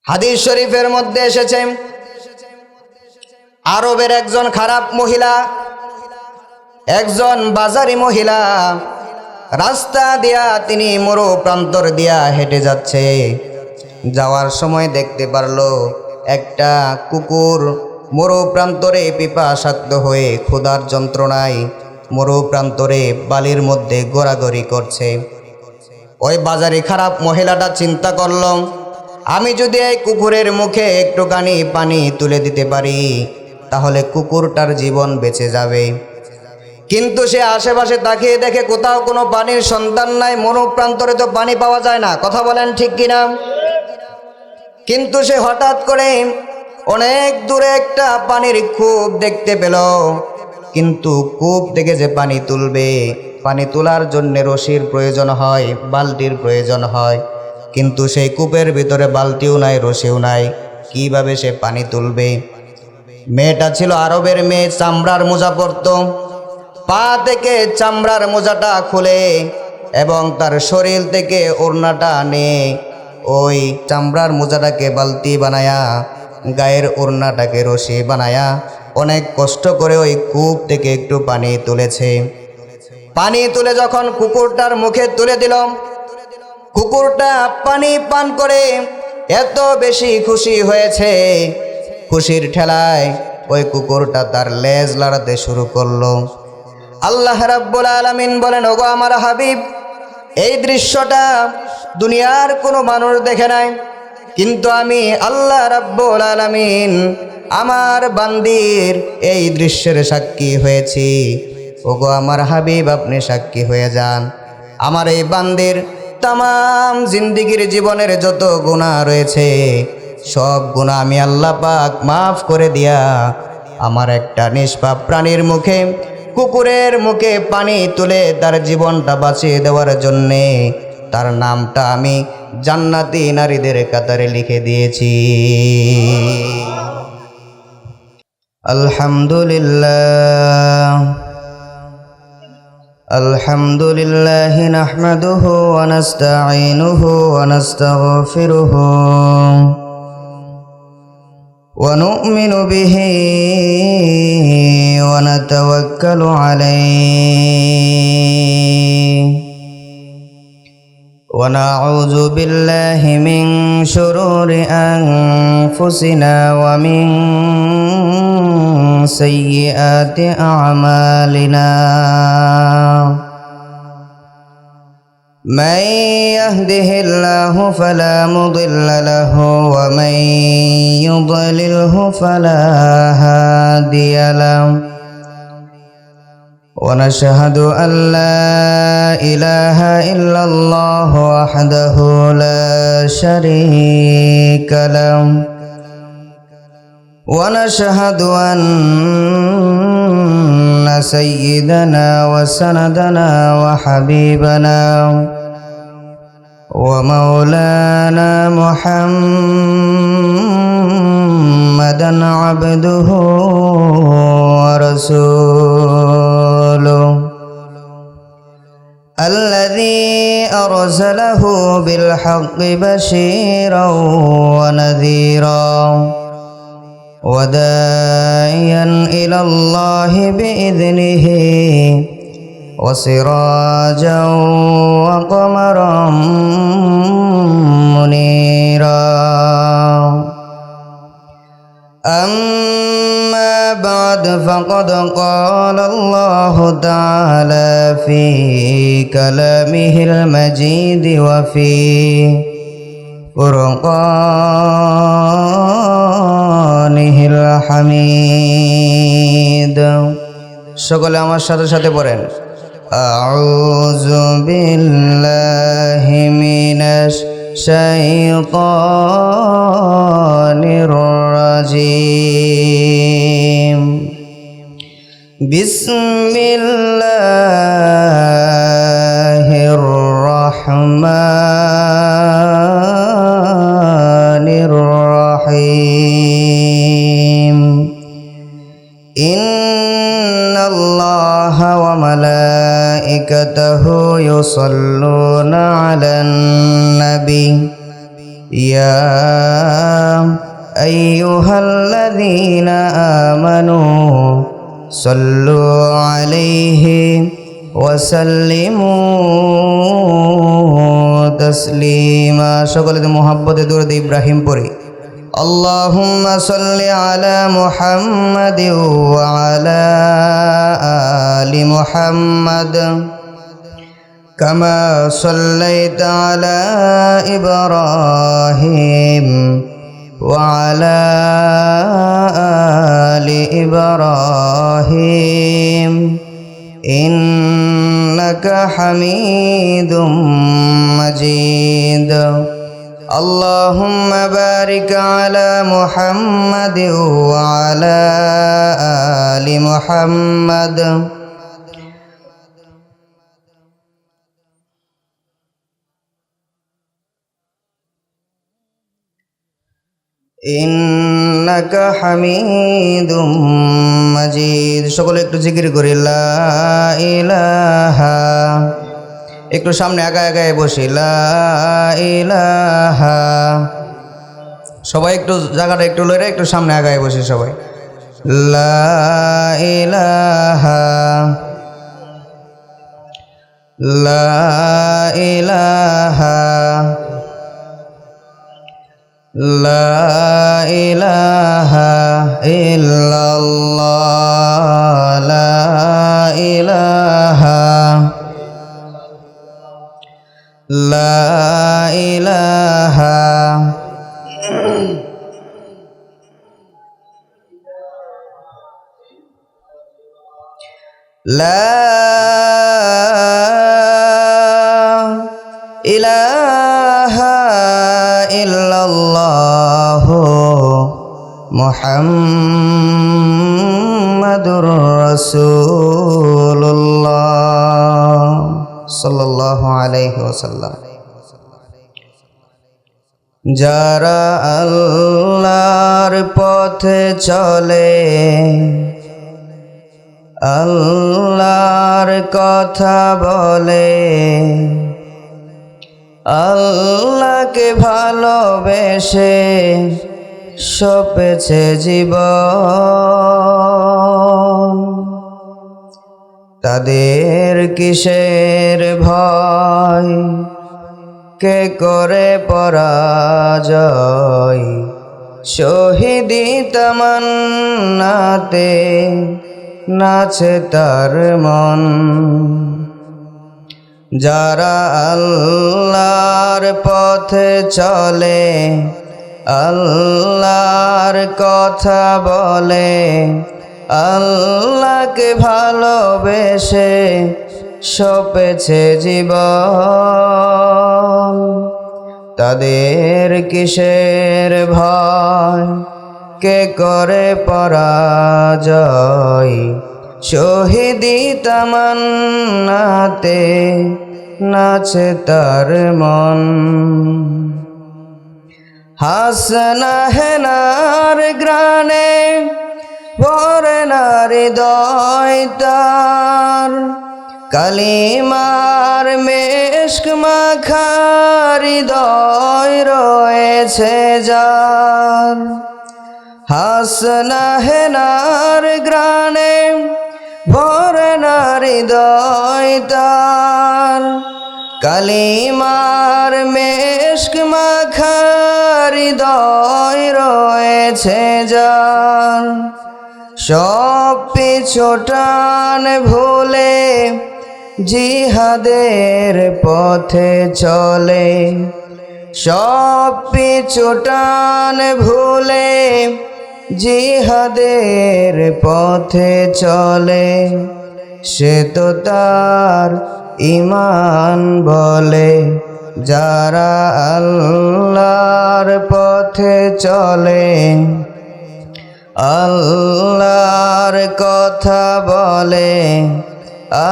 হাদিস শরীফের মধ্যে এসেছে, আরবের একজন খারাপ মহিলা, একজন বাজারি মহিলা, রাস্তা দিয়া তিনি মরু প্রান্তর দিয়া হেঁটে যাচ্ছে। যাওয়ার সময় দেখতে পারলো একটা কুকুর মরু প্রান্তরে পিপাসাক্ত হয়ে ক্ষুধার যন্ত্রণায় মরু প্রান্তরে বালির মধ্যে গোড়াগড়ি করছে। ওই বাজারি খারাপ মহিলাটা চিন্তা করল, আমি যদি এই কুকুরের মুখে একটুখানি পানি তুলে দিতে পারি তাহলে কুকুরটার জীবন বেঁচে যাবে। কিন্তু সে আশেপাশে তাকিয়ে দেখে কোথাও কোনো পানির সন্ধান নাই। মরু প্রান্তরে তো পানি পাওয়া যায় না, কথা বলেন ঠিক কিনা? কিন্তু সে হঠাৎ করে অনেক দূরে একটা পানির কূপ দেখতে পেল। কিন্তু কূপ থেকে যে পানি তুলবে, পানি তোলার জন্য রশির প্রয়োজন হয়, বালতির প্রয়োজন হয়। কিন্তু সেই কূপের ভিতরে বালতিও নাই, রশিও নাই, কিভাবে সে পানি তুলবে? মেয়েটা ছিল আরবের মেয়ে, চামড়ার মোজা পরত। পা থেকে চামড়ার মোজাটা খুলে এবং তার শরীর থেকে ওড়নাটা আনে ওই চামড়ার মোজাটাকে বালতি বানায়া, গায়ের ওড়নাটাকে রশি বানায়া অনেক কষ্ট করে ওই কূপ থেকে একটু পানি তুলেছে। পানি তুলে যখন কুকুরটার মুখে তুলে দিল, কুকুরটা পানি পান করে এত বেশি খুশি হয়েছে, খুশির ঠেলায় ওই কুকুরটা তার লেজ লড়াতে শুরু করলো। আল্লাহ রাব্বুল আলামিন বলেন, ওগো আমার হাবিব, এই দৃশ্যটা দুনিয়ার কোনো মানুষ দেখে নাই, কিন্তু আমি আল্লাহ রাব্বুল আলামিন আমার বান্দির এই দৃশ্যের সাক্ষী হয়েছি। ওগো আমার হাবিব, আপনি সাক্ষী হয়ে যান। আমার এই বান্দির তামাম জিন্দিগির জীবনের যত গুনাহ রয়েছে সব গুনাহ আমি আল্লাহ পাক মাফ করে দিয়া আমার একটা নিষ্পাপ প্রাণীর মুখে, কুকুরের মুখে পানি তুলে তার জীবনটা বাঁচিয়ে দেওয়ার জন্যে তার নামটা আমি জান্নাতি নারীদের কাতারে লিখে দিয়েছি। আলহামদুলিল্লাহ, আলহামদুলিল্লাহ নাহমাদুহু ওয়া নাস্তাঈনুহু ওয়া নাস্তাগফিরুহু ونؤمن به ونتوكل عليه ونعوذ بالله من شرور أنفسنا ومن سيئات أعمالنا من يهده الله فلا مضل له ومن يضلله فلا هادي له ونشهد أن لا إله إلا الله وحده لا شريك له ونشهد أن سيدنا وسندنا وحبيبنا ومولانا محمدا عبده ورسوله الذي أرسله بالحق بشيرا ونذيرا وداعيا إلى الله بإذنه وسراجا وقمرا منيرا أما بعد فقد قال الله تعالى في كلامه المجيد وفي فرقانه الحميد সকলে আমার সাথে সাথে পড়েন, আউযু বিল্লাহি মিনাশ শাইতানির রাজিম বিসমিল্লাহির রহমানির রহিম ইন্নাল্লাহা ওয়া মালাইকাতাহু ইউসাল্লুনা আলান নবী ইয়া আইয়ুহাল্লাযীনা আমানু সাল্লু আলাইহি ওয়া সাল্লিমু তাসলিমা। সকলে মুহাব্বতে দরুদ ইব্রাহিম পড়ি। আল্লাহুম্মা সাল্লি আলা মুহাম্মাদিন ওয়া আলা আলি মুহাম্মাদ কামা সাল্লাইতা আলা ইব্রাহিম ওয়া আলা আলি ইব্রাহিম ইন্নাকা হামিদুম মাজিদ। আল্লাহুম্মা বারিক আলা মুহাম্মাদিন ওয়া আলা আলি মুহাম্মাদ ইন্নাকা হামিদুম মাজিদ। সকলে একটু জিকির করি লা ইলাহা, একটু সামনে আগায় আগায় বসি লা ইলাহা। সবাই একটু জায়গাটা একটু লইরে একটু সামনে আগায় বসি সবাই। লা ইলাহা লা ইলাহা লা ইলাহা ইল্লাল্লাহ লা ইলাহা লা ইলাহা লা ইলাহা ইল্লাল্লাহ মুহাম্মাদুর রাসূলুল্লাহ সাল্লাল্লাহু আলাইহি ওয়াসাল্লাম। যারা আল্লাহর পথে চলে, আল্লাহর কথা বলে, আল্লাহকে ভালোবেসে সপেছে জীবন, তাদের কিসের ভয়, কে করে পরাজয়, শহীদি তামান্নাতে নাচে তার মন। যারা আল্লাহর পথে চলে, আল্লাহর কথা বলে, আল্লাহকে ভালোবেসে সপেছে জীবন, তাদের কিসের ভয়, কে করে পরাজয়, শহীদি তামান্নাতে নাচে তার মন। হাসনা হেনার গ্রানে ভরে না হৃদয় তার, কালিমার মেশক মাখা হৃদয় রয়েছে যার। হাসনা হেনার গ্রানে ভরে না হৃদয় তার, কালিমার মেশক মাখা হৃদয় রয়েছে যার। সব পিছোটান ভুলে জিহাদের পথে চলে, সব পিছোটান ভুলে জিহাদের পথে চলে, সে তো তার ঈমান বলে। যারা আল্লাহর পথে চলে, আল্লাহর কথা বলে,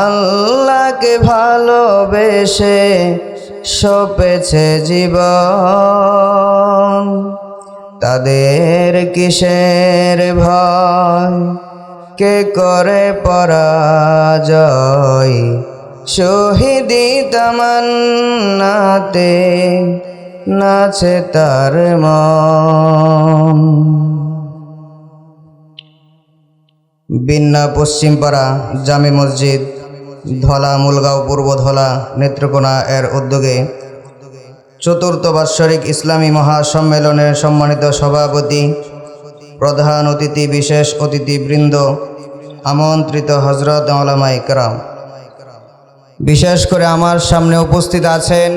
আল্লাহকে ভালোবেসে সপেছে জীবন, তাদের কিসের ভয়, কে করে পরাজয়, শহীদি তামান্নাতে নাচে তার মন। বিন্না পশ্চিমপাড়া জামে মসজিদ, ধলা, মুলগাঁও পূর্ব ধলা, নেত্রকোনা এর উদ্যোগে চতুর্থ বাৎসরিক ইসলামী মহাসম্মেলনের সম্মানিত সভাপতি, প্রধান অতিথি, বিশেষ অতিথিবৃন্দ, আমন্ত্রিত হজরত উলামায়ে কেরাম, বিশেষ করে আমার সামনে উপস্থিত আছেন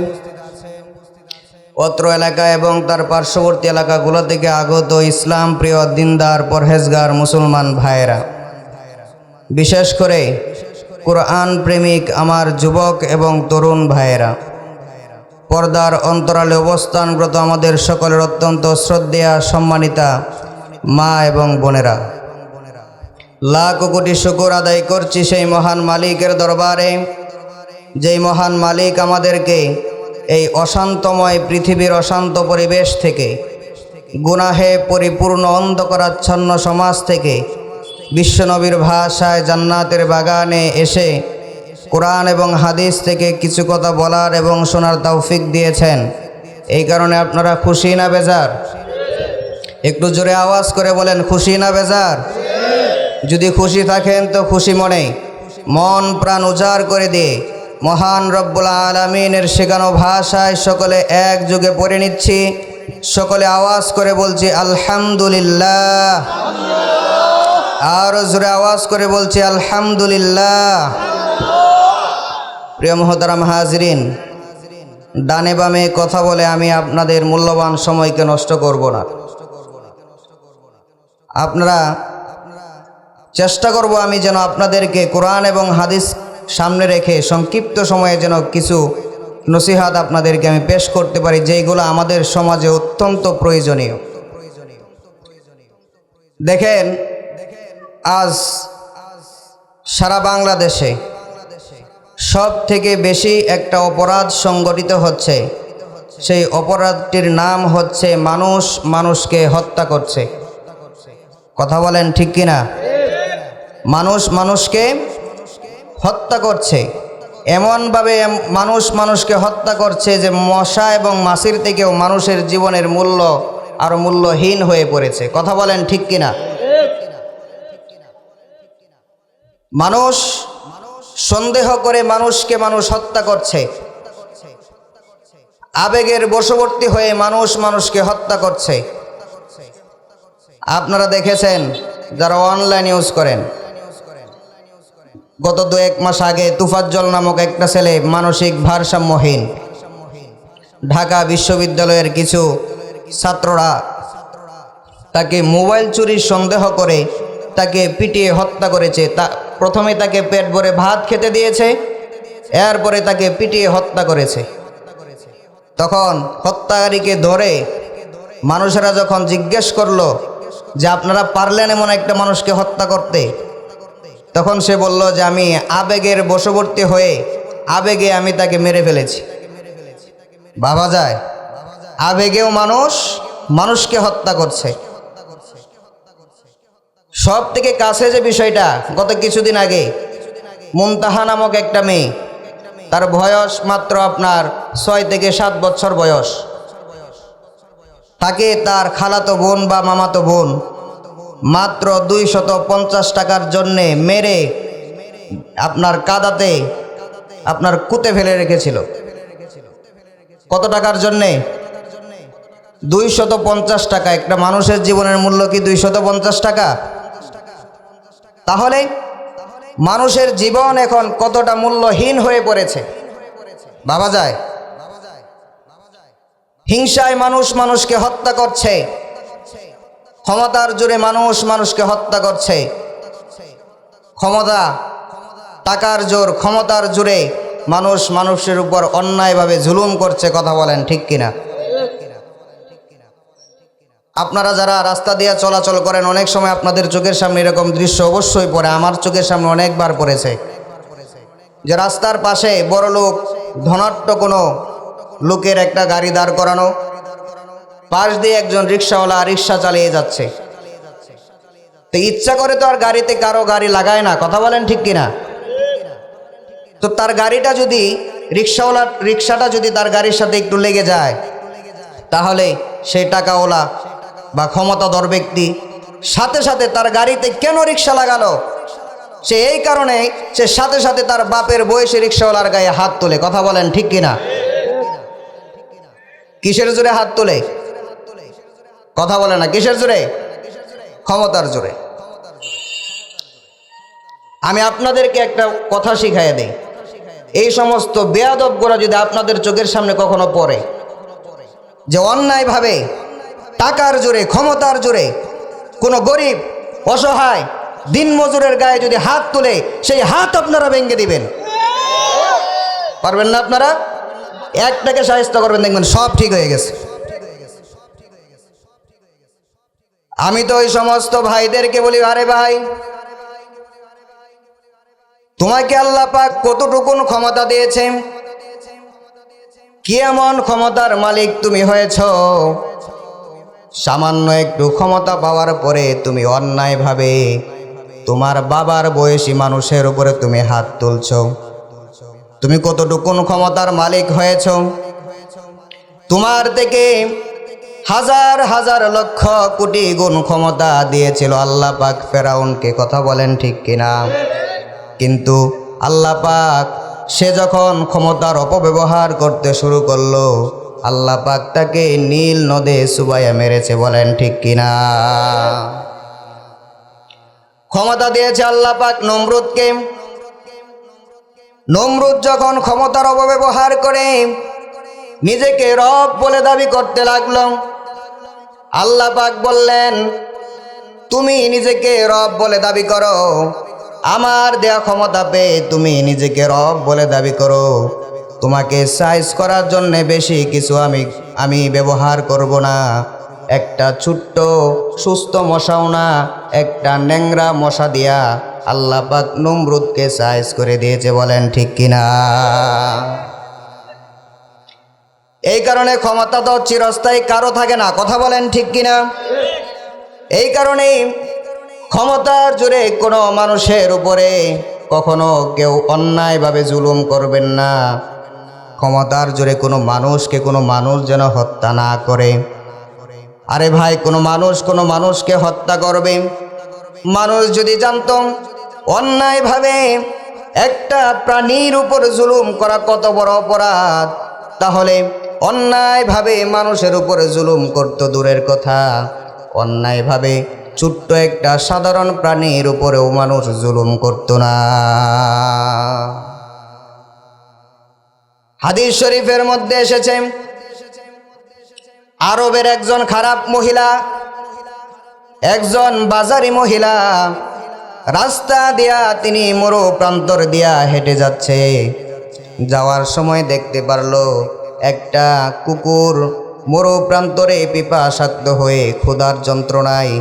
অত্র এলাকা এবং তার পার্শ্ববর্তী এলাকাগুলো থেকে আগত ইসলাম প্রিয় দিনদার পরহেজগার মুসলমান ভাইয়েরা, বিশেষ করে কোরআন প্রেমিক আমার যুবক এবং তরুণ ভাইয়েরা, পর্দার অন্তরালে অবস্থানরত আমাদের সকলের অত্যন্ত শ্রদ্ধেয়া সম্মানিতা মা এবং বোনেরা, লাখ কোটি শুকর আদায় করছি সেই মহান মালিকের দরবারে, যেই মহান মালিক আমাদেরকে এই অশান্তময় পৃথিবীর অশান্ত পরিবেশ থেকে, গুনাহে পরিপূর্ণ অন্ধকারাচ্ছন্ন সমাজ থেকে বিশ্বনবীর ভাষায় জান্নাতের বাগানে এসে কোরআন এবং হাদিস থেকে কিছু কথা বলার এবং শোনার তৌফিক দিয়েছেন। এই কারণে আপনারা খুশি না বেজার? একটু জোরে আওয়াজ করে বলেন, খুশি না বেজার? যদি খুশি থাকেন তো খুশি মনে মন প্রাণ উজাড় করে দিয়ে মহান রব্বুল আলামিনের শেখানো ভাষায় সকলে একযোগে পড়ে নিচ্ছি। সকলে আওয়াজ করে বলছি আলহামদুলিল্লাহ। আরো জোরে আওয়াজ করে বলছি আলহামদুলিল্লাহ। প্রিয় মুহতারাম হাজরিন, ডানে বামে কথা বলে আমি আপনাদের মূল্যবান সময়কে নষ্ট করব না। আপনারা চেষ্টা করব আমি যেন আপনাদেরকে কোরআন এবং হাদিস সামনে রেখে সংক্ষিপ্ত সময়ে যেন কিছু নসিহাত আপনাদেরকে আমি পেশ করতে পারি, যেইগুলো আমাদের সমাজে অত্যন্ত প্রয়োজনীয়। দেখেন, আজ সারা বাংলাদেশে সব থেকে বেশি একটা অপরাধ সংগঠিত হচ্ছে। সেই অপরাধটির নাম হচ্ছে মানুষ মানুষকে হত্যা করছে। কথা বলেন ঠিক কিনা? মানুষ মানুষকে হত্যা করছে, এমনভাবে মানুষ মানুষকে হত্যা করছে যে মশা এবং মাছির থেকেও মানুষের জীবনের মূল্য আরো মূল্যহীন হয়ে পড়েছে। কথা বলেন ঠিক কিনা? মানুষ সন্দেহ করে মানুষকে মানুষ হত্যা করছে, আবেগের বশবর্তী হয়ে মানুষ মানুষকে হত্যা করছে। আপনারা দেখেছেন যারা অনলাইন ইউজ করেন, গত 2-1 মাস আগে তুফাজ্জল নামক একটা ছেলে মানসিক ভারসাম্যহীন, ঢাকা বিশ্ববিদ্যালয়ের কিছু ছাত্ররা তাকে মোবাইল চুরির সন্দেহ করে তাকে পিটিয়ে হত্যা করেছে। প্রথমে তাকে পেট ভরে ভাত খেতে দিয়েছে, এরপরে তাকে পিটিয়ে হত্যা করেছে। তখন হত্যাকারীকে ধরে মানুষেরা যখন জিজ্ঞেস করলো যে আপনারা পারলেন এমন একটা মানুষকে হত্যা করতে, তখন সে বলল যে আমি আবেগের বশবর্তী হয়ে আবেগে আমি তাকে মেরে ফেলেছি। ভাবা যায়, আবেগেও মানুষ মানুষকে হত্যা করছে। সব থেকে কাছে যে বিষয়টা, গত কিছুদিন আগে মুনতাহা নামক একটা মেয়ে, তার বয়স মাত্র আপনার 6 থেকে 7 বছর বয়স, তাকে তার খালাতো বোন বা মামাতো বোন মাত্র 250 টাকার জন্যে মেরে আপনার কাদাতে আপনার কুতে ফেলে রেখেছিল। কত টাকার জন্যে? 250 টাকা। একটা মানুষের জীবনের মূল্য কি 250 টাকা? তাহলে মানুষের জীবন এখন কতটা মূল্যহীন হয়ে পড়েছে ভাবা যায়। হিংসায় মানুষ মানুষকে হত্যা করছে, ক্ষমতার জোরে মানুষ মানুষকে হত্যা করছে। ক্ষমতা, টাকার জোর, ক্ষমতার জোরে মানুষ মানুষের উপর অন্যায়ভাবে জুলুম করছে। কথা বলেন ঠিক কিনা? আপনারা যারা রাস্তা দিয়ে চলাচল করেন, অনেক সময় আপনাদের চোখের সামনে এরকম দৃশ্য অবশ্যই পড়ে। আমার চোখের সামনে অনেকবার পড়েছে যে রাস্তার পাশে বড় লোক, ধনাঢ্য কোনো লোকের একটা গাড়ি দাঁড় করানো, পাশ দিয়ে একজন রিক্সাওয়ালা রিক্সা চালিয়ে যাচ্ছে। তো ইচ্ছা করে তো আর গাড়িতে কারো গাড়ি লাগায় না। কথা বলেন ঠিক কিনা? তো তার গাড়িটা যদি রিক্সাটা যদি তার গাড়ির সাথে একটু লেগে যায়, তাহলে সেই টাকাওয়ালা বা ক্ষমতাধর ব্যক্তি সাথে সাথে তার গাড়িতে কেন রিক্সা লাগালো? সে এই কারণে সে সাথে সাথে তার বাপের বয়সী রিক্সাওয়ালার গায়ে হাত তোলে। কথা বলেন ঠিক কিনা? কিসের জোরে হাত তোলে? কথা বলে না। কিসের জোরে? ক্ষমতার জোরে। আমি আপনাদেরকে একটা কথা শিখাইয়া দেই, এই সমস্ত বেয়াদবগুলো যদি আপনাদের চোখের সামনে কখনো পড়ে যে অন্যায়ভাবে টাকার জোরে ক্ষমতার জোরে কোনো গরিব অসহায় দিনমজুরের গায়ে যদি হাত তুলে, সেই হাত আপনারা ভেঙে দিবেন। পারবেন না? আপনারা একটাকে সাহায্য করবেন, দেখবেন সব ঠিক হয়ে গেছে। আমি তো ওই সমস্ত ভাইদেরকে বলি, আরে ভাই, তোমাকে আল্লাহ পাক কতটুকুন ক্ষমতা দিয়েছে? কি এমন ক্ষমতার মালিক তুমি হয়েছ? সামান্য একটু ক্ষমতা পাওয়ার পরে তুমি অন্যায়ভাবে তোমার বাবার বয়সী মানুষের উপরে তুমি হাত তুলছ। তুমি কতটুকুন ক্ষমতার মালিক হয়েছ? তোমার থেকে হাজার হাজার লক্ষ কোটি গুণ ক্ষমতা দিয়েছিল আল্লাহ পাক ফেরাউনকে। কথা বলেন ঠিক কিনা? কিন্তু আল্লাহ পাক সে যখন ক্ষমতার অপব্যবহার করতে শুরু করলো, আল্লাহ পাক তাকে নীল নদে চুবাইয়া মেরেছে। বলেন ঠিক কিনা? ক্ষমতা দিয়েছে আল্লাহ পাক নমরুদকে। নমরুদ যখন ক্ষমতার অপব্যবহার করে নিজেকে রব বলে দাবি করতে লাগলো, আল্লাহ পাক বললেন, তুমি নিজেকে রব বলে দাবি করো, আমার দেয়া ক্ষমতা পেয়ে তুমি নিজেকে রব বলে দাবি করো, তোমাকে সাইজ করার জন্য বেশি কিছু আমি ব্যবহার করব না। একটা ছোট্ট সুস্থ মশাও না, একটা ন্যাংরা মশা দিয়া আল্লাহ পাক নমরুদকে সাইজ করে দিয়েছে। বলেন ঠিক কিনা? এই কারণে ক্ষমতা তো চিরস্থায়ী কারো থাকে না। কথা বলেন ঠিক কিনা? এই কারণেই ক্ষমতার জোরে কোনো মানুষের উপরে কখনো কেউ অন্যায়ভাবে জুলুম করবেন না। ক্ষমতার জোরে কোনো মানুষ যেন হত্যা না করে। আরে ভাই, কোনো মানুষকে হত্যা করবে, মানুষ যদি জানতো অন্যায়ভাবে একটা প্রাণীর উপর জুলুম করা কত বড় অপরাধ, তাহলে অন্যায়ভাবে মানুষের উপরে জুলুম করত দূরের কথা, অন্যায়ভাবে ছোট্ট একটা সাধারণ প্রাণীর উপরেও মানুষ জুলুম করত না। হাদিস শরীফের মধ্যে এসেছে, আরবের একজন খারাপ মহিলা, একজন বাজারি মহিলা, রাস্তা দিয়া তিনি মরু প্রান্তর দিয়া হেঁটে যাচ্ছে। যাওয়ার সময় দেখতে পারলো একটা কুকুর মরু প্রান্তরে পিপাসাক্ত হয়ে ক্ষুধার যন্ত্রণায়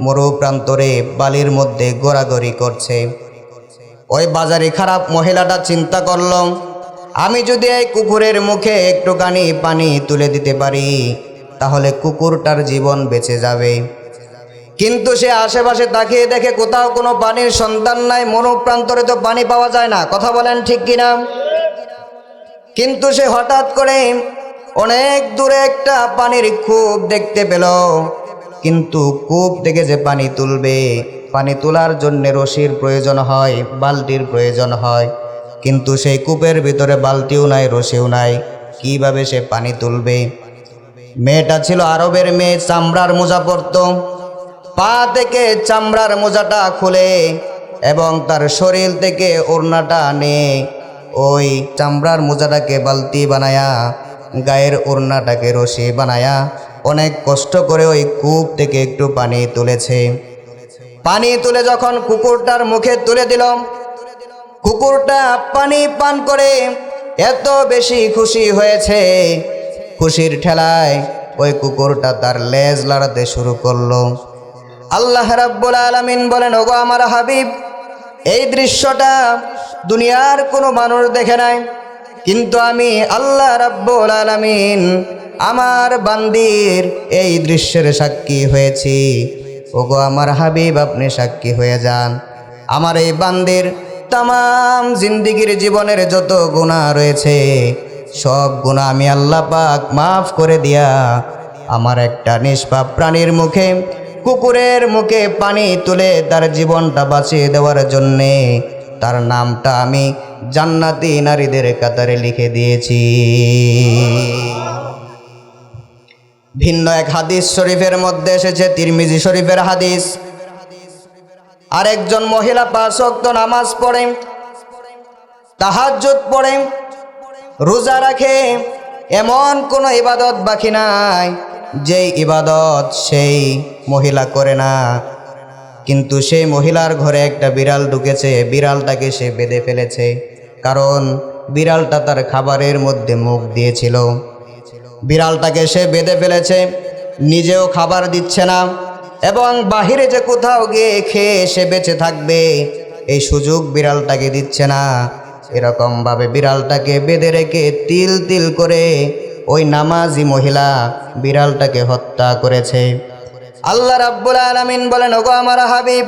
মরু প্রান্তরে বালির মধ্যে গোড়াগড়ি করছে। ওই বাজারি খারাপ মহিলাটা চিন্তা করল, আমি যদি এই কুকুরের মুখে একটুখানি পানি তুলে দিতে পারি, তাহলে কুকুরটার জীবন বেঁচে যাবে। কিন্তু সে আশেপাশে তাকিয়ে দেখে কোথাও কোনো পানির সন্ধান নাই। মরু প্রান্তরে তো পানি পাওয়া যায় না। কথা বলেন ঠিক কিনা? কিন্তু সে হঠাৎ করে অনেক দূরে একটা পানির কূপ দেখতে পেল। কিন্তু কূপ থেকে যে পানি তুলবে, পানি তোলার জন্য রশির প্রয়োজন হয়, বালতির প্রয়োজন হয়। কিন্তু সেই কূপের ভিতরে বালতিও নাই, রশিও নাই, কিভাবে সে পানি তুলবে? মেয়েটা ছিল আরবের মেয়ে, চামড়ার মোজা পরত। পা থেকে চামড়ার মোজাটা খুলে এবং তার শরীর থেকে ওড়নাটা নিয়ে ওই চামড়ার মোজাটাকে বালতি বানায়া, গায়ের ওড়নাটাকে রশি বানায়া অনেক কষ্ট করে ওই কূপ থেকে একটু পানি তুলেছে। পানি তুলে যখন কুকুরটার মুখে তুলে দিল, কুকুরটা পানি পান করে এত বেশি খুশি হয়েছে, খুশির ঠেলায় ওই কুকুরটা তার লেজ লাড়াতে শুরু করলো। আল্লাহ রাব্বুল আলামিন বলেন, ওগো আমার হাবিব, এই দৃশ্যটা দুনিয়ার কোনো মানুষ দেখে নাই, কিন্তু আমি আল্লাহ রাব্বুল আলামিন আমার বান্দির এই দৃশ্যের সাক্ষী হয়েছি। ওগো আমার হাবিব, আপনি সাক্ষী হয়ে যান। আমার এই বান্দির তামাম জিন্দিগির জীবনের যত গুনাহ রয়েছে সব গুনাহ আমি আল্লাহ পাক মাফ করে দিয়া আমার একটা নিষ্পাপ প্রাণীর মুখে, কুকুরের মুখে পানি তুলে তার জীবনটা বাঁচিয়ে দেওয়ার জন্যে তার নামটা আমি জান্নাতি নারীদের কাতারে লিখে দিয়েছি। ভিন্ন এক হাদিস শরীফের মধ্যে এসেছে, তিরমিজি শরীফের হাদিস, আরেকজন মহিলা 5 ওয়াক্ত নামাজ পড়ে, তাহাজ্জুদ পড়ে, রোজা রাখে, এমন কোনো ইবাদত বাকি নাই যেই ইবাদত সেই মহিলা করে না। কিন্তু সেই মহিলার ঘরে একটা বিড়াল ঢুকেছে, বিড়ালটাকে সে বেঁধে ফেলেছে, কারণ বিড়ালটা তার খাবারের মধ্যে মুখ দিয়েছিল। বিড়ালটাকে সে বেঁধে ফেলেছে, নিজেও খাবার দিচ্ছে না এবং বাহিরে যে কোথাও গিয়ে খেয়ে সে বেঁচে থাকবে এই সুযোগ বিড়ালটাকে দিচ্ছে না। এরকমভাবে বিড়ালটাকে বেঁধে রেখে তিল তিল করে ওই নামাজি মহিলা বিড়ালটাকে হত্যা করেছে। আল্লাহ রাব্বুল আলামিন বলেন, ওগো আমার হাবিব,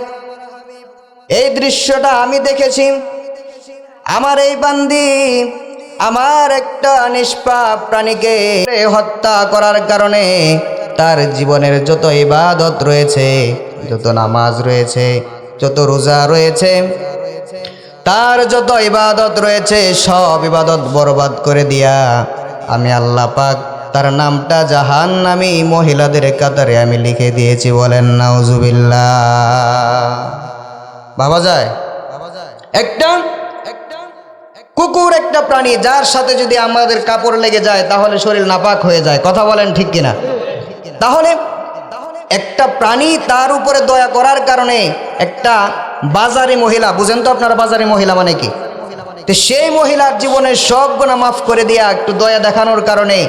এই দৃশ্যটা আমি দেখেছি। আমার এই বান্দি আমার একটা নিষ্পাপ প্রাণীকে হত্যা করার কারণে তার জীবনের যত ইবাদত রয়েছে, যত নামাজ রয়েছে, যত রোজা রয়েছে, তার যত ইবাদত রয়েছে সব ইবাদত বরবাদ করে দিয়া আমি আল্লাহ পাক তার নামটা জাহান্নামী মহিলাদের কাতারে আমি লিখে দিয়েছি। বলেন নাউজুবিল্লাহ। ভাবা যায় একটা কুকুর একটা প্রাণী যার সাথে যদি আমাদের কাপড় লেগে যায় তাহলে শরীর নাপাক হয়ে যায়, কথা বলেন ঠিক কিনা? তাহলে একটা প্রাণী তার উপরে দয়া করার কারণে একটা বাজারি মহিলা, বুঝেন তো আপনারা বাজারি মহিলা মানে কি? তো সেই মহিলার জীবনের সব গুনাহ মাফ করে দিয়া একটু দয়া দেখানোর কারণে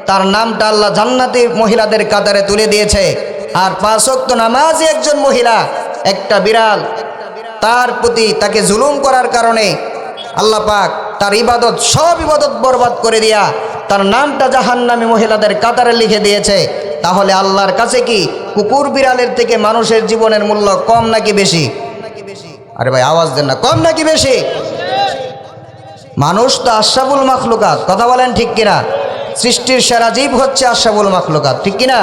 তার নামটা আল্লাহ জান্নাতি মহিলাদের কাতারে তুলে দিয়েছে। আর 5 ওয়াক্ত নামাজি একজন মহিলা একটা বিড়াল তার প্রতি তাকে জুলুম করার কারণে আল্লাহ পাক তার ইবাদত সব ইবাদত বরবাদ করে দিয়া তার নামটা জাহান্নামী মহিলাদের কাতারে লিখে দিয়েছে। তাহলে আল্লাহর কাছে কি কুকুর বিড়ালের থেকে মানুষের জীবনের মূল্য কম নাকি বেশি? আরে ভাই আওয়াজ দেন না, কম নাকি বেশি? মানুষ তো আশরাফুল মাখলুকাত, কথা বলেন ঠিক কিনা? সৃষ্টির সেরা জীব হচ্ছে আশরাফুল মাখলুকাত, ঠিক কিনা?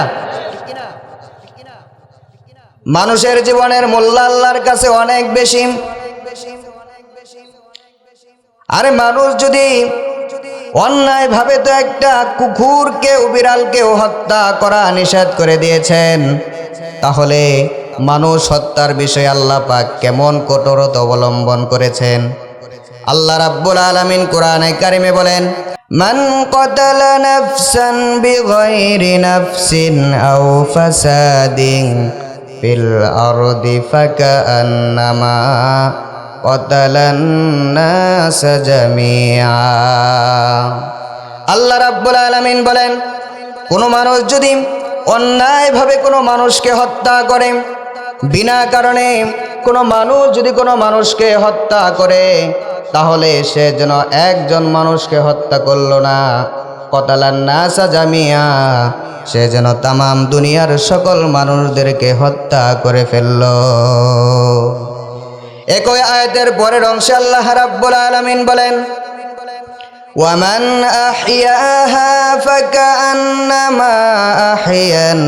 মানুষের জীবনের মূল্য আল্লাহর কাছে অনেক বেশি। আরে মানুষ যদি অন্যায় ভাবে তো একটা কুকুরকেও বিড়ালকেও হত্যা করা নিষেধ করে দিয়েছেন, তাহলে মানুষ হত্যার বিষয়ে আল্লাহ পাক কেমন কঠোরতা অবলম্বন করেছেন। আল্লাহ রাব্বুল আলামিন কোরআনে কারিমে বলেন, মান ক্বাতালা নাফসান বিগাইরি নাফসিন আও ফাসাদিন ফিল আরদি ফাকান্নামা ক্বাতালান নাস জামিআ। আল্লাহ রাব্বুল আলামিন বলেন, কোনো মানুষ যদি অন্যায়ভাবে কোনো মানুষকে হত্যা করে, বিনা কারণে কোনো মানুষ যদি কোনো মানুষকে হত্যা করে, তাহলে সে যেন একজন মানুষকে হত্যা করলো না, ক্বাতালান নাস জামিআ, সে যেন তামাম দুনিয়ার সকল মানুষদেরকে হত্যা করে ফেলল। একই আয়াতের পরের অংশে আল্লাহ রাব্বুল আলামিন বলেন, ওয়ামান আহইয়াহা ফাকান্নামা আহইয়ান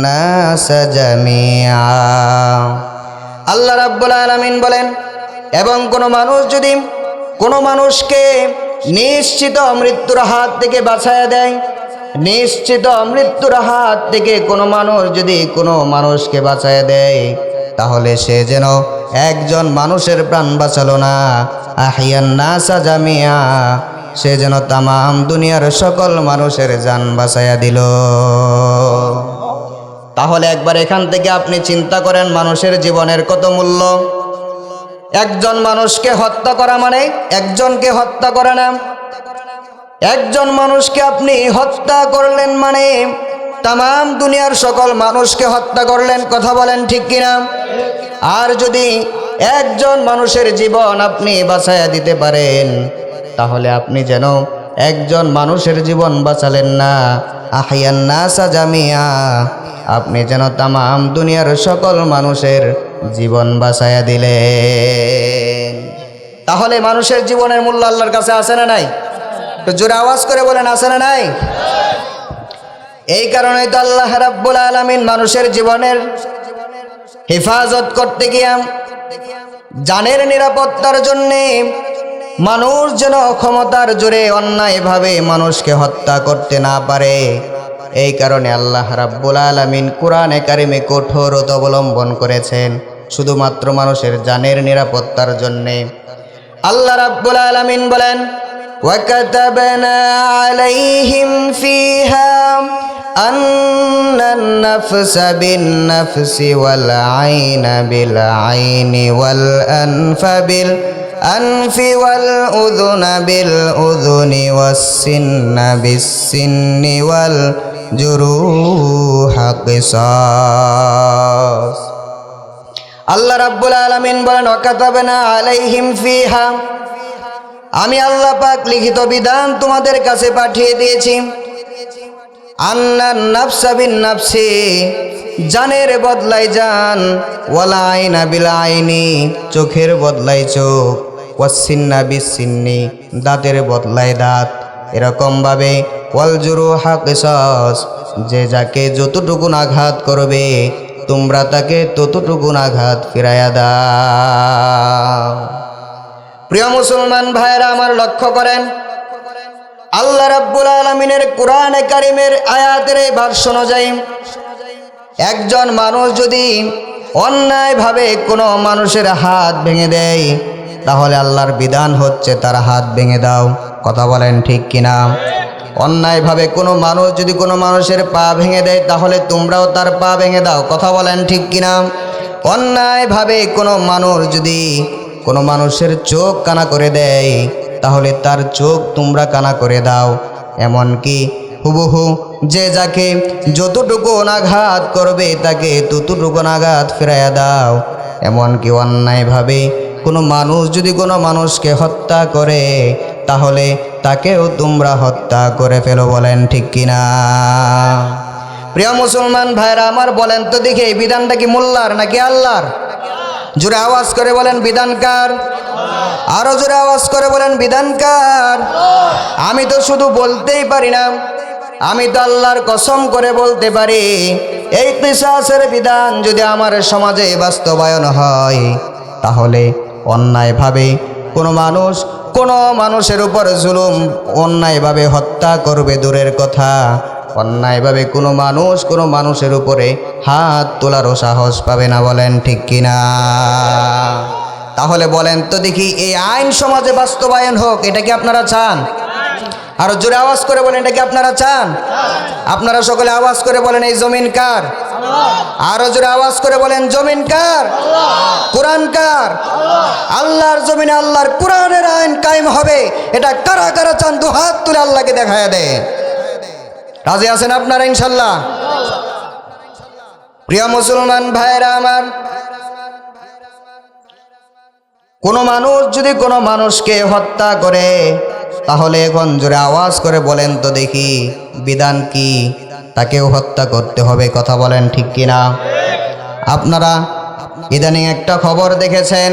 নাস জামিআ। আল্লাহ রাব্বুল আলামিন বলেন, এবং কোনো মানুষ যদি কোনো মানুষকে নিশ্চিত মৃত্যুর হাত থেকে বাঁচায়া দেয়, নিশ্চিত মৃত্যুর হাত থেকে কোনো মানুষ যদি কোনো মানুষকে বাঁচায়া দেয়, তাহলে সে যেন একজন মানুষের প্রাণ বাঁচালো না, আহইয়ান নাস জামিআ, সে যেন তামাম দুনিয়ার সকল মানুষের জান বাঁচায়া দিল। তাহলে একবার এখান থেকে আপনি চিন্তা করেন মানুষের জীবনের কত মূল্য। একজন মানুষকে হত্যা করা মানে একজনকে হত্যা করা না, একজন মানুষকে আপনি হত্যা করলেন মানে তামাম দুনিয়ার সকল মানুষকে হত্যা করলেন, কথা বলেন ঠিক কিনা? আর যদি একজন মানুষের জীবন আপনি বাঁচাইয়া দিতে পারেন, তাহলে আপনি যেন একজন মানুষের জীবন বাঁচালেন না, আহইয়ান নাস জামিআ, আপনি যেন তামাম দুনিয়ার সকল মানুষের জীবন বাঁচাইয়া দিলেন। তাহলে মানুষের জীবনের মূল্য আল্লাহর কাছে আছে না নাই? তো জোরে আওয়াজ করে বলেন আছে না নাই? এই কারণেই তো আল্লাহ রাব্বুল আলামিন মানুষের জীবনের হেফাজত করতে গিয়া জানের নিরাপত্তার জন্যে মানুষ যেন ক্ষমতার জোরে অন্যায়ভাবে মানুষকে হত্যা করতে না পারে, এই কারণে আল্লাহ রাব্বুল আলামিন কোরআনে কারিমে কঠোরতা অবলম্বন করেছেন শুধুমাত্র মানুষের জানের নিরাপত্তার জন্যে। আল্লাহ রাব্বুল আলামিন বলেন, ওয়াকাতাবনা আলাইহিম ফিহা আন্নান নাফসা বিন নাফসি ওয়াল আইনা বিল আইনি ওয়াল আনফা বিল আনফি ওয়াল উযুনা বিল উযুনি ওয়াস সিন্না বিস সিন্নি ওয়াল জুরুহা কিসাস। আল্লাহ রাব্বুল আলামিন বলেন, ওয়াকাতাবনা আলাইহিম ফিহা, আমি আল্লাহ পাক লিখিত বিধান তোমাদের কাছে পাঠিয়ে দিয়েছি। আন্নান নাফসা বিন নাফসি, জানের বদলাই জান, ওয়াল আইনা বিল আইনি, চোখের বদলাই চোখ, ওয়াস সিন্না বিস সিন্নি, দাঁতের বদলাই দাঁত, এরকম ভাবে ওয়াল জুরুহা কিসাস, যে যাকে যতটুকুন আঘাত করবে তোমরা তাকে ততটুকুন আঘাত ফিরাইয়া দাও। প্রিয় মুসলমান ভাইরা আমার, লক্ষ্য করেন আল্লাহ রাব্বুল আলামিনের কোরআনে কারিমের আয়াতের এই ভাষ্য অনুযায়ী একজন মানুষ যদি অন্যায়ভাবে কোনো মানুষের হাত ভেঙে দেয়, তাহলে আল্লাহর বিধান হচ্ছে তার হাত ভেঙে দাও। কথা বলেন ঠিক কিনা? অন্যায়ভাবে কোনো মানুষ যদি কোনো মানুষের পা ভেঙে দেয়, তাহলে তোমরাও তার পা ভেঙে দাও। কথা বলেন ঠিক কিনা? অন্যায়ভাবে কোনো মানুষ যদি কোনো মানুষের চোখ কানা করে দেয়, তাহলে তার চোখ তোমরা কানা করে দাও। এমনকি হুবহু যে যাকে যতটুকু আঘাত করবে তাকে ততটুকু আঘাত ফিরাইয়া দাও। এমনকি অন্যায়ভাবে কোনো মানুষ যদি কোনো মানুষকে হত্যা করে, তাহলে তাকেও তোমরা হত্যা করে ফেলো। বলেন ঠিক কিনা? প্রিয় মুসলমান ভাইরা আমার, বলেন তো দেখি এই বিধানটা কি মোল্লার নাকি আল্লাহর? জোরে আওয়াজ করে বলেন বিধান কার? আরো জোরে আওয়াজ করে বলেন বিধান কার? আমি তো শুধু বলতেই পারি না, আমি তো আল্লাহর কসম করে বলতে পারি, এই কিসাসের বিধান যদি আমার সমাজে বাস্তবায়ন হয়, তাহলে অন্যায়ভাবে কোনো মানুষ কোনো মানুষের উপর জুলুম অন্যায়ভাবে হত্যা করবে দূরের কথা, অন্যায়ভাবে কোনো মানুষের উপরে হাত তোলারও সাহস পাবে না। বলেন ঠিক কিনা? তাহলে বলেন তো দেখি, এই আইন সমাজে বাস্তবায়ন হোক, এটা কি আপনারা চান? আরো জোরে আওয়াজ করে বলেন, এটা কি আপনারা চান? আপনারা সকলে আওয়াজ করে বলেন, এই জমিন কার? আরো জোরে আওয়াজ করে বলেন, জমিন কার? কোরআন কার? আল্লাহর জমিনে আল্লাহর কোরআনের আইন কায়েম হবে, এটা কারা কারা চান? দু হাত তুলে আল্লাহকে দেখায়া দেয়। রাজি আছেন আপনারা ইনশাল্লাহ? প্রিয় মুসলমান ভাইরা আমার, কোনো মানুষ যদি কোনো মানুষকে হত্যা করে, তাহলে এখন জোরে আওয়াজ করে বলেন তো দেখি বিধান কি? তাকেও হত্যা করতে হবে। কথা বলেন ঠিক কিনা? আপনারা ইদানিং একটা খবর দেখেছেন,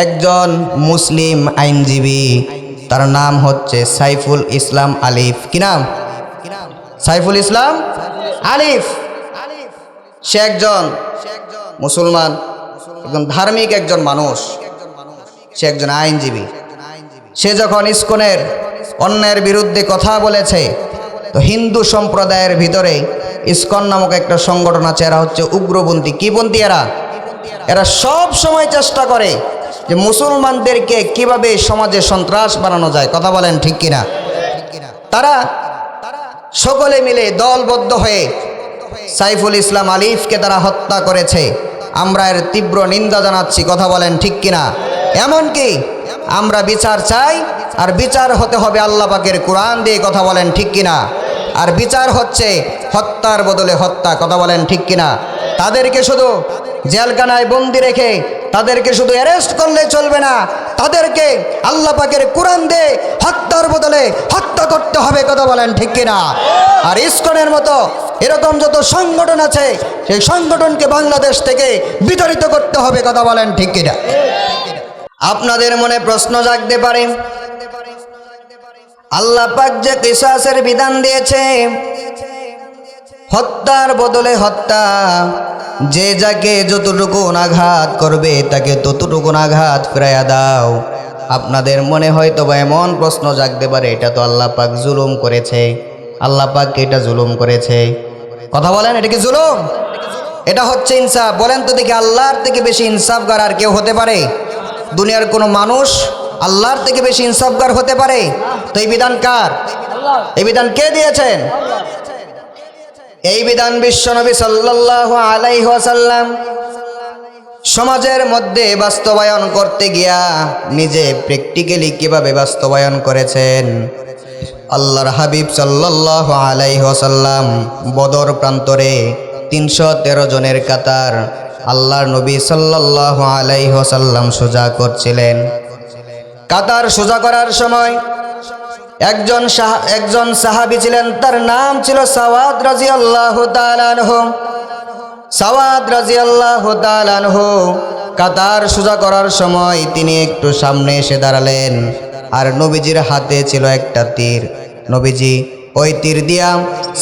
একজন মুসলিম আইনজীবী, তার নাম হচ্ছে সাইফুল ইসলাম আলিফ। কি নাম? সাইফুল ইসলাম আলিফ। সে একজন মুসলমান, একজন ধার্মিক একজন মানুষ, সে একজন আইনজীবী। সে যখন ইসকনের অন্যায়ের বিরুদ্ধে কথা বলেছে, তো হিন্দু সম্প্রদায়ের ভিতরে ইসকন নামক একটা সংগঠন আছে, এরা হচ্ছে উগ্রপন্থী। কি পন্থী? এরা সব সময় চেষ্টা করে যে মুসলমানদেরকে কিভাবে সমাজে সন্ত্রাস বানানো যায়। কথা বলেন ঠিক কিনা? তারা সকলে মিলে দলবদ্ধ হয়ে সাইফুল ইসলাম আলিফকে তারা হত্যা করেছে। আমরা এর তীব্র নিন্দা জানাচ্ছি। কথা বলেন ঠিক কিনা? এমনকি আমরা বিচার চাই, আর বিচার হতে হবে আল্লাহ পাকের কোরআন দিয়ে। কথা বলেন ঠিক কিনা? আর বিচার হচ্ছে হত্যার বদলে হত্যা। কথা বলেন ঠিক কিনা? তাদেরকে শুধু জেলখানায় বন্দি রেখে তাদেরকে শুধু অ্যারেস্ট করলে চলবে না, তাদেরকে আল্লাহ পাকের কোরআন দিয়ে হত্যার বদলে হত্যা করতে হবে। কথা বলেন ঠিক কিনা? আর ইসকনের মতো এরকম যত সংগঠন আছে, সেই সংগঠনকে বাংলাদেশ থেকে বিতাড়িত করতে হবে। কথা বলেন ঠিক কিনা? আপনাদের মনে প্রশ্ন জাগতে পারে, আল্লাহ পাক যে কিসাসের বিধান দিয়েছে, হত্যার বদলে হত্যা, যে যাকে যতটুকু আঘাত করবে তাকে ততটুকু আঘাত ফিরাইয়া দাও। আপনাদের মনে হয়তো বা এমন প্রশ্ন জাগতে পারে, এটা তো আল্লাহ পাক জুলুম করেছে, আল্লাহ পাক এটা জুলুম করেছে। কথা বলেন, এটা কি জুলুম? এটা হচ্ছে ইনসাফ। বলেন তো দেখি, আল্লাহর থেকে বেশি ইনসাফগার আর কেউ হতে পারে? দুনিয়ার কোনো মানুষ আল্লাহর থেকে বেশি ইনসাফগার হতে পারে? তো এই বিধান কার? এই বিধান কে দিয়েছেন? এই বিধান বিশ্বনবী সাল্লাল্লাহু আলাইহি ওয়াসাল্লাম সমাজের মধ্যে বাস্তবায়ন করতে গিয়া নিজে প্র্যাকটিক্যালি কিভাবে বাস্তবায়ন করেছেন। আল্লাহর হাবিব সাল্লাল্লাহু আলাইহি ওয়াসাল্লাম বদর প্রান্তরে 313 জনের কাতার আল্লাহর নবী সাল্লাল্লাহু আলাইহি ওয়াসাল্লাম সোজা করছিলেন। কাতার সোজা করার সময় একজন সাহাবী ছিলেন, তার নাম ছিল সাওয়াদ রাদিয়াল্লাহু তাআলা আনহু। সাওয়াদ রাদিয়াল্লাহু তাআলা আনহু কাতার সোজা করার সময় তিনি একটু সামনে এসে দাঁড়ালেন, আর নবীজির হাতে ছিল একটা তীর। নবীজি ওই তীর দিয়া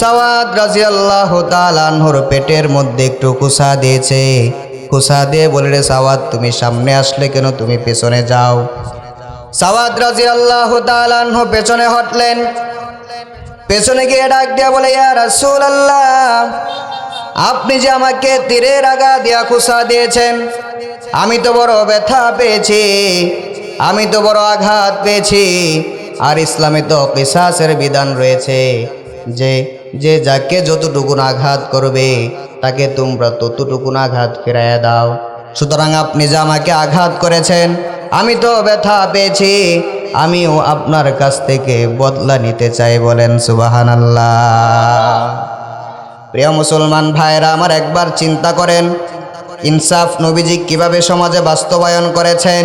সাওয়াদ রাদিয়াল্লাহু তাআলা আনহুর পেটের মধ্যে একটু কুসা দিয়েছে। কুসা দিয়ে বলে, রে সাওয়াদ, তুমি সামনে আসলে কেন? তুমি পেছনে যাও। সাওয়াদ রাদিয়াল্লাহু তাআলা আনহু পেছনে হটলেন। পেছনে গিয়ে ডাক দিয়া বলে, ইয়া রাসূলুল্লাহ, আপনি যে আমাকে তীরের আগা দিয়া কুসা দিয়েছেন, আমি তো বড় ব্যথা পেয়েছি, আমি তো বড় আঘাত পেয়েছি। আর ইসলামে তো কিসাসের বিধান রয়েছে যে যে যাকে যতটুকু আঘাত করবে তাকে তোমরা ততটুকু আঘাত ফিরাইয়া দাও। সুতরাং আপনি যে আমাকে আঘাত করেছেন, আমি তো ব্যথা পেয়েছি, আমিও আপনার কাছ থেকে বদলা নিতে চাই। বলেন সুবহানাল্লাহ। প্রিয় মুসলমান ভাইরা আমার, একবার চিন্তা করেন ইনসাফ নবীজি কিভাবে সমাজে বাস্তবায়ন করেছেন।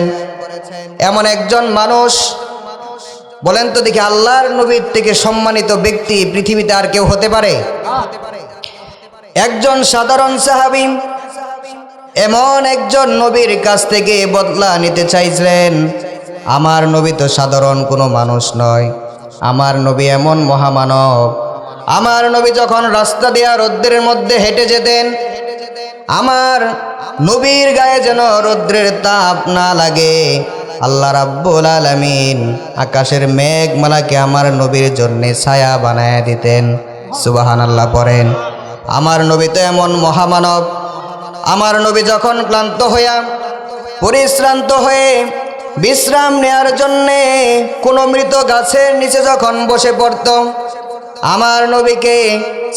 এমন একজন মানুষ, বলেন তো দেখি, আল্লাহর নবীর থেকে সম্মানিত ব্যক্তি পৃথিবীতে আর কেউ হতে পারে? একজন সাধারণ সাহাবী এমন একজন নবীর কাছ থেকে বদলা নিতে চাইছিলেন। আমার নবী তো সাধারণ কোনো মানুষ নয়, আমার নবী এমন মহামানব। আমার নবী যখন রাস্তা দিয়া রৌদ্রের মধ্যে হেঁটে যেতেন, আমার নবীর গায়ে যেন রৌদ্রের তাপ না লাগে। আল্লাহ রাব্বুল আলামিন আকাশের মেঘমালাকে আমার নবীর জন্য ছায়া বানায় দিতেন। সুবহানাল্লাহ পড়েন। আমার নবী তো এমন মহামানব। আমার নবী যখন ক্লান্ত হইয়া পরিশ্রান্ত হয়ে বিশ্রাম নেয়ার জন্যে কোনো মৃত গাছের নিচে যখন বসে পড়ত, আমার নবীকে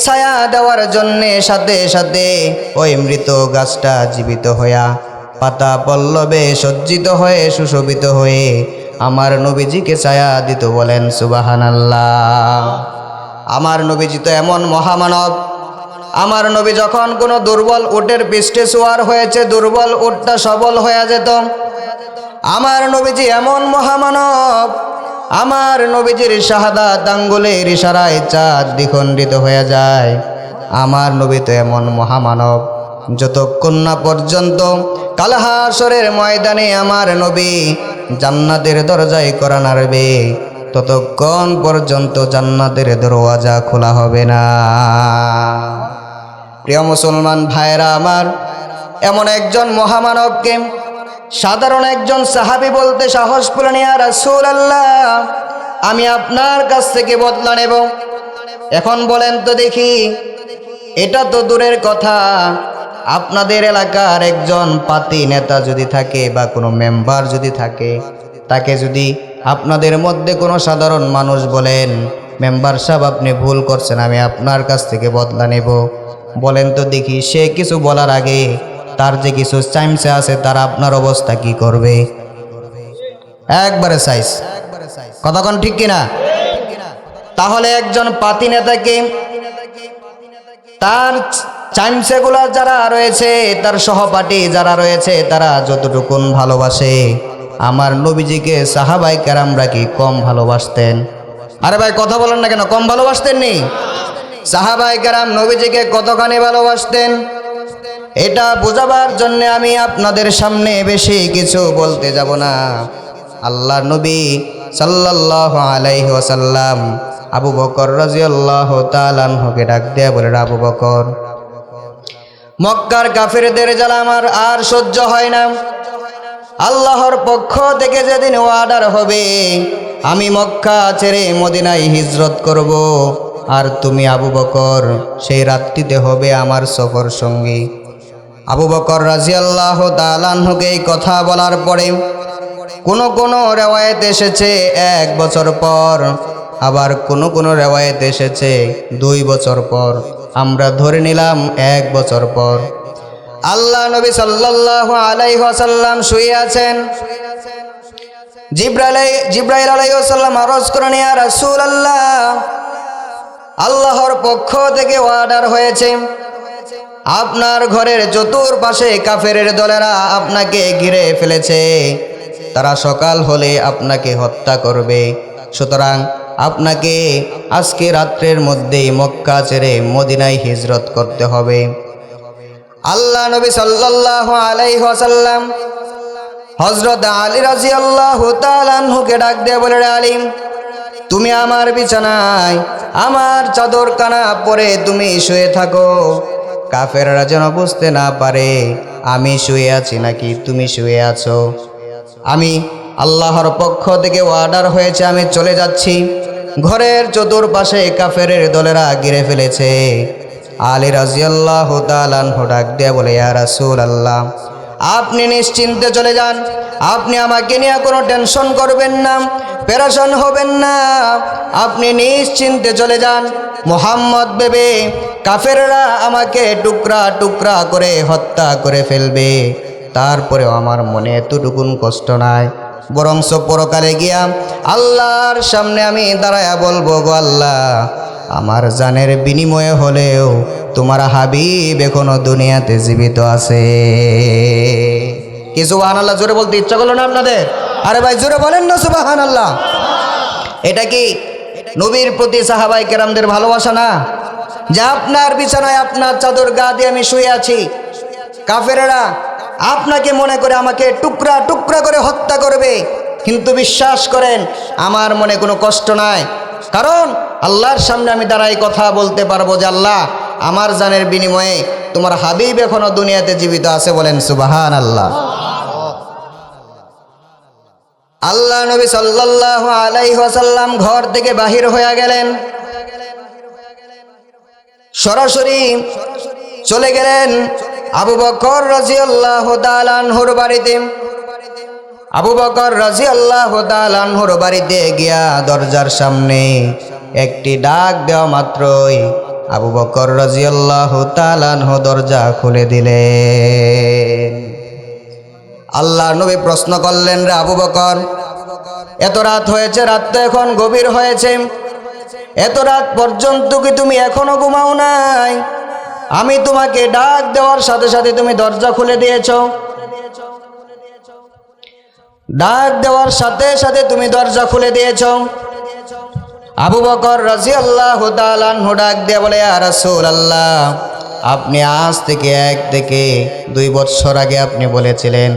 ছায়া দেওয়ার জন্যে সাথে সাথে ওই মৃত গাছটা জীবিত হইয়া পাতা পল্লবে সজ্জিত হয়ে সুশোভিত হয়ে আমার নবীজিকে ছায়া দিত। বলেন সুবহানাল্লাহ। আমার নবীজি তো এমন মহামানব। আমার নবী যখন কোনো দুর্বল উটের পৃষ্ঠে সওয়ার হয়েছে, দুর্বল উটটা সবল হয়ে যেত। আমার নবীজি এমন মহামানব, আমার নবীজির শাহাদাত আঙ্গুলের ইশারায় চাঁদ দ্বিখণ্ডিত হয়ে যায়। আমার নবী তো এমন মহামানব, যতক্ষণ না পর্যন্ত কাল হাসরের ময়দানে আমার নবী জান্নাতের দরজায় করা নাড়বে, ততক্ষণ পর্যন্ত জান্নাতের দরওয়াজা খোলা হবে না। প্রিয় মুসলমান ভাইরা আমার, এমন একজন মহামানবকে সাধারণ একজন সাহাবী বলতে সাহস পেলেন, ইয়া রাসূলুল্লাহ, আমি আপনার কাছ থেকে বদলা নেব। এখন বলেন তো দেখি, এটা তো দূরের কথা, আপনাদের এলাকার একজন পাতি নেতা যদি থাকে বা কোনো মেম্বার যদি থাকে, তাকে যদি আপনাদের মধ্যে কোনো সাধারণ মানুষ বলেন, মেম্বার সাহেব আপনি ভুল করছেন, আমি আপনার কাছ থেকে বদলা নেব, বলেন তো দেখি সে কিছু বলার আগে তার যে কিছু চাইমসে আছে তারা আপনার অবস্থা কি করবে? একবারে সাইজ। কতক্ষণ ঠিক কিনা? তাহলে একজন পাতি নেতাকে তার চাইমসেগুলা যারা রয়েছে, তার সহপাঠী যারা রয়েছে, তারা যতটুকুন ভালোবাসে, আমার নবীজিকে সাহাবায়ে কেরামরা কি কম ভালোবাসতেন? আরে ভাই কথা বলেন না কেন, কম ভালোবাসতেন নি? সাহাবায়ে কেরাম নবীজিকে কতখানি ভালোবাসতেন, এটা বোঝাবার জন্য আমি আপনাদের সামনে বেশি কিছু বলতে যাব না। আল্লাহ নবী সাল্লাল্লাহু আলাইহি ওয়াসাল্লাম আবু বকর রাদিয়াল্লাহু তাআলা আনহুকে ডাক দেয়া বলেন, আবু বকর, মক্কার কাফেরদের জ্বালা আমার আর সহ্য হয় না। আল্লাহর পক্ষ থেকে যেদিন অর্ডার হবে আমি মক্কা ছেড়ে মদিনায় হিজরত করব, আর তুমি আবু বকর সেই রাত্রিতে হবে আমার সফর সঙ্গী। আবু বকর রাদিয়াল্লাহু তাআলা আনহুকে এই কথা বলার পরে কোন রেওয়ায়েত এসেছে 1 বছর পর, আবার কোন রেওয়ায়েত এসেছে 2 বছর পর, আমরা ধরে নিলাম 1 বছর পর। আল্লাহ নবী সাল্লাল্লাহু আলাইহি ওয়াসাল্লাম শুয়ে আছেন। জিবরাইল আলাইহিস সালাম আরজ করেন, ইয়া রাসূলুল্লাহ, আল্লাহর পক্ষ থেকে অর্ডার হয়েছে আপনার ঘরের চতুর্পাশে কাফেরের দলেরা আপনাকে ঘিরে ফেলেছে, তারা সকাল হলে আপনাকে হত্যা করবে, সুতরাং আপনাকে আজকে রাত্রের মধ্যেই মক্কা ছেড়ে মদিনায় হিজরত করতে হবে। আল্লাহ নবী সাল্লাল্লাহু আলাইহি ওয়াসাল্লাম হযরত আলী রাদিয়াল্লাহু তাআলা আনহুকে ডাক দিয়ে বলে, আলী, তুমি আমার বিছানায় আমার চাদর কানা পরে তুমি শুয়ে থাকো, কাফেররা যেন বুঝতে না পারে আমি শুয়ে আছি নাকি তুমি শুয়ে আছো। আমি আল্লাহর পক্ষ থেকে অর্ডার হয়েছে, আমি চলে যাচ্ছি। ঘরের চতুর্পাশে কাফেরের দলেরা ঘিরে ফেলেছে। আলী রাদিয়াল্লাহু তাআলা আনহু ডাক দিয়ে বলে, ইয়া রাসূলুল্লাহ, আপনি নিশ্চিন্তে চলে যান, আপনি আমাকে নিয়ে কোনো টেনশন করবেন না, পেরেশান হবেন না, আপনি নিশ্চিন্তে চলে যান। মুহাম্মদ ভেবে কাফেররা আমাকে টুকরা টুকরা করে হত্যা করে ফেলবে, তারপরেও আমার মনে এতটুকুন কষ্ট নাই, বরঞ্চ পরকালে গিয়া আল্লাহর সামনে আমি দাঁড়ায়া বলবো, গো আল্লাহ, আমার জানের বিনিময়ে হলেও তোমার হাবিব এখনো দুনিয়াতে জীবিত আছে। কি সুবহানাল্লাহ জোরে বলতে ইচ্ছা করলো না আপনাদের? আরে ভাই জোরে বলেন না সুবহানাল্লাহ। এটা কি নবীর প্রতি সাহাবায়ে কেরামদের ভালোবাসা না? যে আপনার বিছানায় আপনার চাদর গা দিয়ে আমি শুয়ে আছি, কাফেররা আপনাকে মনে করে আমাকে টুকরা টুকরা করে হত্যা করবে, কিন্তু বিশ্বাস করেন আমার মনে কোনো কষ্ট নাই, কারণ আল্লাহর সামনে আমি দাঁড়াই কথা বলতে পারবো যে আল্লাহ, আমার জানের বিনিময়ে তোমার হাবিব এখনো দুনিয়াতে জীবিত আছে। বলেন সুবহানাল্লাহ। আল্লাহ নবী সাল্লাল্লাহু আলাইহি ওয়াসাল্লাম ঘর থেকে বাহির হয়ে গেলেন, সরাসরি চলে গেলেন আবু বকর রাদিয়াল্লাহু তাআলা আনহুর বাড়িতে। আবু বকর রাদিয়াল্লাহু তাআলা আনহুর বাড়িতে গিয়া দরজার সামনে একটি ডাক দেওয়া মাত্রই আবু বকর রাদিয়াল্লাহু তাআলা আনহু দরজা খুলে দিলেন। আল্লাহ নবী প্রশ্ন করলেন, রে আবু বকর, এত রাত হয়েছে, রাত তো এখন গভীর হয়েছে, এত রাত পর্যন্ত কি তুমি এখনো ঘুমাও নাই? আমি তোমাকে ডাক দেওয়ার সাথে সাথে তুমি দরজা খুলে দিয়েছ, ডাক দেওয়ার সাথে সাথে তুমি দরজা খুলে দিয়েছ। আবু বকর রাদিয়াল্লাহু তাআলা আনহু ডাক দিয়ে বলে, ইয়া রাসূলুল্লাহ, আপনি আজ থেকে 1 থেকে 2 বছর আগে আপনি বলেছিলেন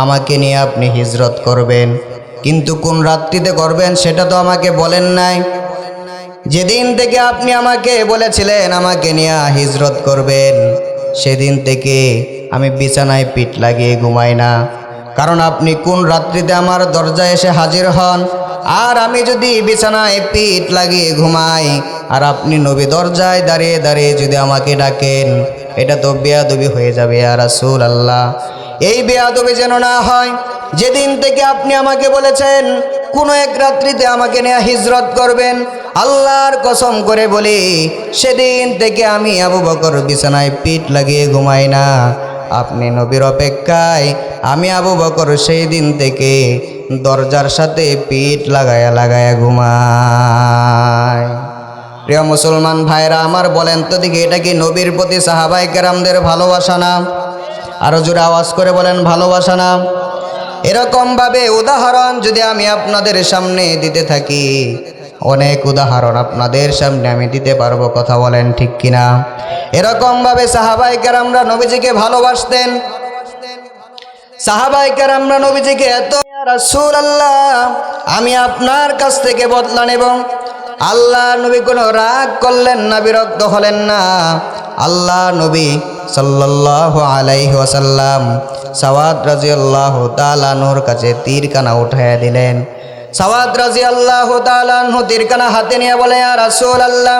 আমাকে নিয়ে আপনি হিজরত করবেন, কিন্তু কোন রাত্রিতে করবেন সেটা তো আমাকে বলেন নাই। যেদিন থেকে আপনি আমাকে বলেছিলেন আমাকে নিয়ে হিজরত করবেন, সেদিন থেকে আমি বিছানায় পিঠ লাগিয়ে ঘুমাই না, কারণ আপনি কোন রাত্রিতে আমার দরজায় এসে হাজির হন, আর আমি যদি বিছানায় পিঠ লাগিয়ে ঘুমাই আর আপনি নবী দরজায় দাঁড়িয়ে দাঁড়িয়ে যদি আমাকে ডাকেন, এটা তো বেয়াদবি হয়ে যাবে। ইয়া রাসূলুল্লাহ, এই বেয়াদবি যেন না হয়। যেদিন থেকে আপনি আমাকে বলেছেন কোনো এক রাত্রিতে আমাকে নিয়ে হিজরত করবেন, আল্লাহর কসম করে বলি সেদিন থেকে আমি আবু বকর বিছানায় পিঠ লাগিয়ে ঘুমাই না। আপনি নবীর অপেক্ষায় আমি আবু বকর সেই দিন থেকে দরজার সাথে পিঠ লাগায়া লাগায়া ঘুমাই। প্রিয় মুসলমান ভাইরা আমার, বলেন তো দেখি, এটা কি নবীর প্রতি সাহাবায়ে কেরামদের ভালোবাসা না? আরো জোরে আওয়াজ করে বলেন, ভালোবাসা না? এরকমভাবে উদাহরণ যদি আমি আপনাদের সামনে দিতে থাকি, অনেক উদাহরণ আপনাদের সামনে আমি দিতে পারবো, কথা বলেন ঠিক কিনা? এরকমভাবে সাহাবায়ে কেরামরা নবীজিকে ভালোবাসতেন, সাহাবায়ে কেরামরা নবীজিকে এত রাসূলুল্লাহ, আমি আপনার কাছ থেকে বদলা নেব। আল্লাহ নবী কোনো রাগ করলেন না, বিরক্ত হলেন না। আল্লাহ নবী সাল্লাল্লাহু আলাইহি ওয়াসাল্লাম সাওয়াদ রাদিয়াল্লাহু তাআলা আনহুর কাছে তীরকানা উঠাইয়া দিলেন। সাওয়াদ রাদিয়াল্লাহু তাআলা আনহু তীরকানা হাতে নিয়ে বলে, ইয়া রাসূলুল্লাহ,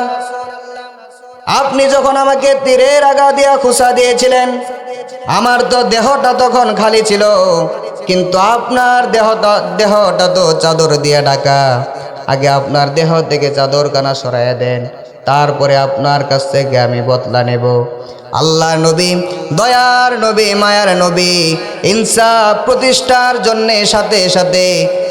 আপনি যখন আমাকে তীরের আগা দিয়া খুসা দিয়েছিলেন, আমার তো দেহটা তখন খালি ছিল, কিন্তু আপনার দেহটা তো চাদর দিয়ে ঢাকা। আগে আপনার দেহ থেকে চাদর কানা সরাইয়া দেন, তারপরে আপনার কাছ থেকে আমি বদলা নেব। আল্লাহ নবী, দয়ার নবী, মায়ার নবী, ইনসাফ প্রতিষ্ঠার জন্যে সাথে সাথে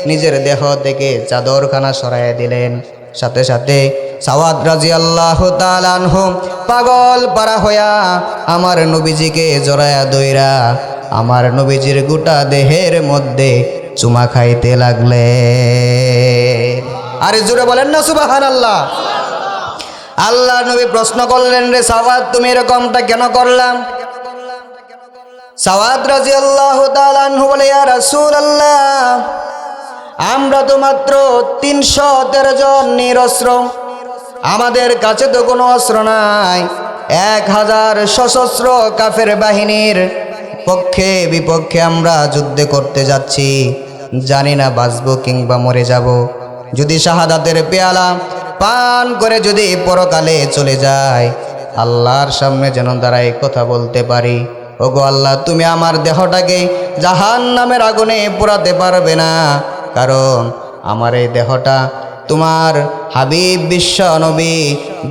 নিজের দেহ থেকে চাদরখানা সরাইয়া দিলেন। সাথে সাথে সাওয়াদ রাদিয়াল্লাহু তাআলা আনহু পাগল পারা হইয়া আমার নবীজিকে জড়ায়া দইরা আমার নবীজির গোটা দেহের মধ্যে চুমা খাইতে লাগলে। আরে জোরে বলেন না সুবহানাল্লাহ। আল্লাহ নবী প্রশ্ন করলেন, রে সাওয়াদ, তুমি এরকমটা কেন করলাম? সাওয়াদ রাদিয়াল্লাহু তাআলা আনহু বলে, ইয়া রাসূলুল্লাহ, আমরা তো মাত্র 313 জন নিরস্ত্র, আমাদের কাছে তো কোনো অস্ত্র নাই। 1000 সশস্ত্র কাফের বাহিনীর পক্ষে বিপক্ষে আমরা যুদ্ধে করতে যাচ্ছি। জানি না বাঁচবো কিংবা মরে যাব। যদি শাহাদাতের পেয়ালা পান করে যদি পরকালে চলে যায়, আল্লাহর সামনে যেন দাঁড়াই কথা বলতে পারি, ওগো আল্লাহ, তুমি আমার দেহটাকে জাহান্নামের আগুনে পোড়াতে পারবে না, কারণ আমার এই দেহটা তোমার হাবিব বিশ্ব নবী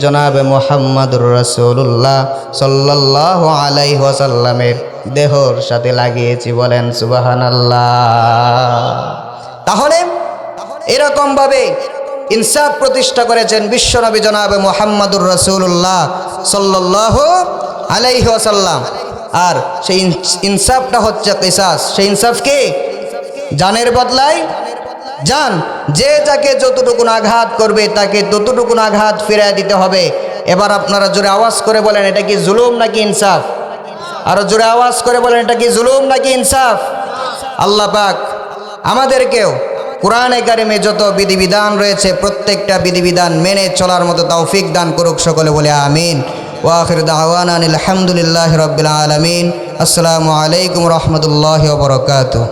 জনাবে মুহাম্মদুর রাসূলুল্লাহ সাল্লাল্লাহু আলাইহি ওয়াসাল্লামের দেহর সাথে লাগিয়েছি। বলেন সুবহানাল্লাহ। তাহলে এরকম ভাবে ইনসাফ প্রতিষ্ঠা করেছেন বিশ্বনবী জনাবে মুহাম্মদুর রাসূলুল্লাহ সাল্লাল্লাহু আলাইহি ওয়াসাল্লাম। আর সেই ইনসাফটা হচ্ছে কিসাস। সেই ইনসাফ কি? জানের বদলায় জান। যে যাকে যতটুকুন আঘাত করবে তাকে ততটুকুন আঘাত ফিরিয়ে দিতে হবে। এবার আপনারা জোরে আওয়াজ করে বলেন, এটা কি জুলুম নাকি ইনসাফ? আরো জোরে আওয়াজ করে বলেন, এটা কি জুলুম নাকি ইনসাফ? আল্লাহ পাক আমাদেরকেও কোরআনে কারিমে যত বিধিবিধান রয়েছে প্রত্যেকটা বিধিবিধান মেনে চলার মতো তৌফিক দান করুক। সকলে বলে আমিন। ওয়া আখিরু দাওয়ানা আলহামদুলিল্লাহি রাব্বিল আলামিন। আসসালামু আলাইকুম ওয়া রাহমাতুল্লাহি ওয়া বারাকাতুহু।